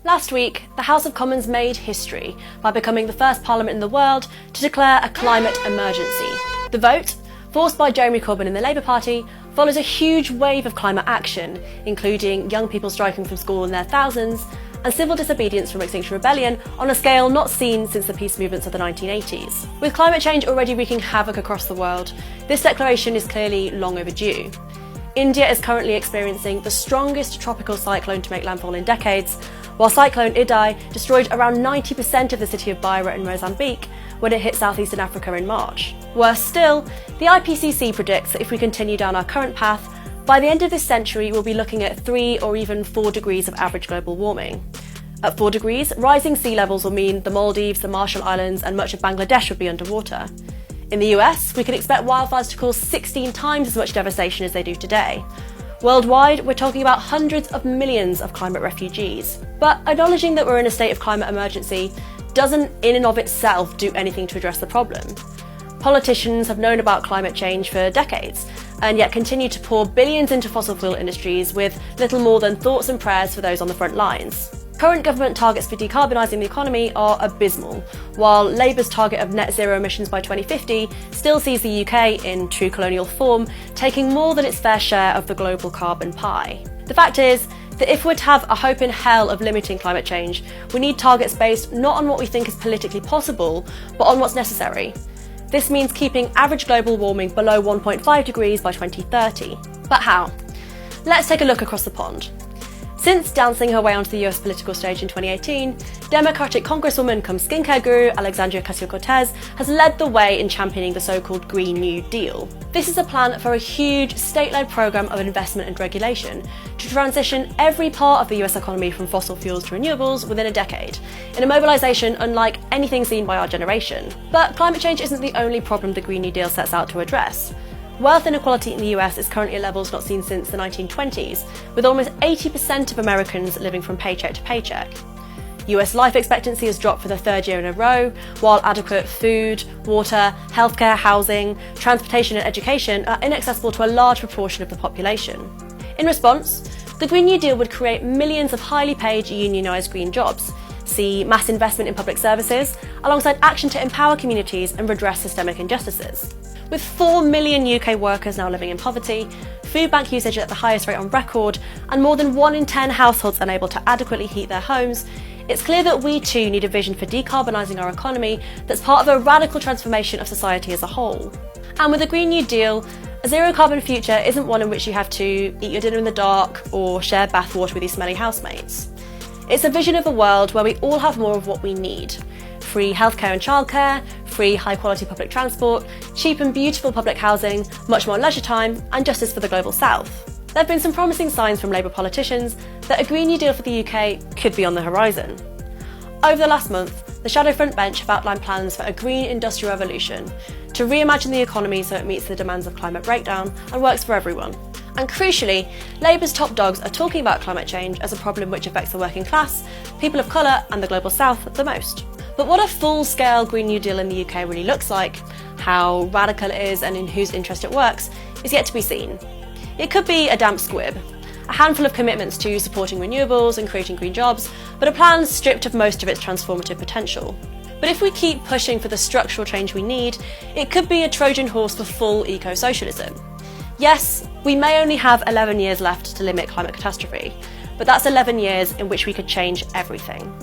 Last week, the House of Commons made history by becoming the first parliament in the world to declare a climate emergency. The vote, forced by Jeremy Corbyn in the Labour Party, follows a huge wave of climate action, including young people striking from school in their thousands, and civil disobedience from Extinction Rebellion on a scale not seen since the peace movements of the 1980s. With climate change already wreaking havoc across the world, this declaration is clearly long overdue. India is currently experiencing the strongest tropical cyclone to make landfall in decades, while Cyclone Idai destroyed around 90% of the city of Beira in Mozambique when it hit southeastern Africa in March. Worse still, the IPCC predicts that if we continue down our current path, by the end of this century we'll be looking at 3 or even 4 degrees of average global warming. At 4 degrees, rising sea levels will mean the Maldives, the Marshall Islands and much of Bangladesh would be underwater. In the US, we can expect wildfires to cause 16 times as much devastation as they do today. Worldwide, we're talking about hundreds of millions of climate refugees. But acknowledging that we're in a state of climate emergency doesn't in and of itself do anything to address the problem. Politicians have known about climate change for decades, and yet continue to pour billions into fossil fuel industries with little more than thoughts and prayers for those on the front lines. Current government targets for decarbonising the economy are abysmal, while Labour's target of net zero emissions by 2050 still sees the UK, in true colonial form, taking more than its fair share of the global carbon pie. The fact is that if we're to have a hope in hell of limiting climate change, we need targets based not on what we think is politically possible, but on what's necessary. This means keeping average global warming below 1.5 degrees by 2030. But how? Let's take a look across the pond. Since dancing her way onto the US political stage in 2018, Democratic Congresswoman cum skincare guru Alexandria Ocasio-Cortez has led the way in championing the so-called Green New Deal. This is a plan for a huge state-led programme of investment and regulation to transition every part of the US economy from fossil fuels to renewables within a decade, in a mobilisation unlike anything seen by our generation. But climate change isn't the only problem the Green New Deal sets out to address. Wealth inequality in the US is currently at levels not seen since the 1920s, with almost 80% of Americans living from paycheck to paycheck. US life expectancy has dropped for the 3rd year in a row, while adequate food, water, healthcare, housing, transportation and education are inaccessible to a large proportion of the population. In response, the Green New Deal would create millions of highly paid unionised green jobs, see mass investment in public services, alongside action to empower communities and redress systemic injustices. With 4 million UK workers now living in poverty, food bank usage at the highest rate on record, and more than 1 in 10 households unable to adequately heat their homes, it's clear that we too need a vision for decarbonising our economy that's part of a radical transformation of society as a whole. And with the Green New Deal, a zero carbon future isn't one in which you have to eat your dinner in the dark or share bathwater with your smelly housemates. It's a vision of a world where we all have more of what we need. Free healthcare and childcare, free high-quality public transport, cheap and beautiful public housing, much more leisure time, and justice for the global south. There have been some promising signs from Labour politicians that a Green New Deal for the UK could be on the horizon. Over the last month, the Shadow Front Bench have outlined plans for a green industrial revolution to reimagine the economy so it meets the demands of climate breakdown and works for everyone. And crucially, Labour's top dogs are talking about climate change as a problem which affects the working class, people of colour and the global south the most. But what a full-scale Green New Deal in the UK really looks like, how radical it is and in whose interest it works, is yet to be seen. It could be a damp squib, a handful of commitments to supporting renewables and creating green jobs, but a plan stripped of most of its transformative potential. But if we keep pushing for the structural change we need, it could be a Trojan horse for full eco-socialism. Yes, we may only have 11 years left to limit climate catastrophe, but that's 11 years in which we could change everything.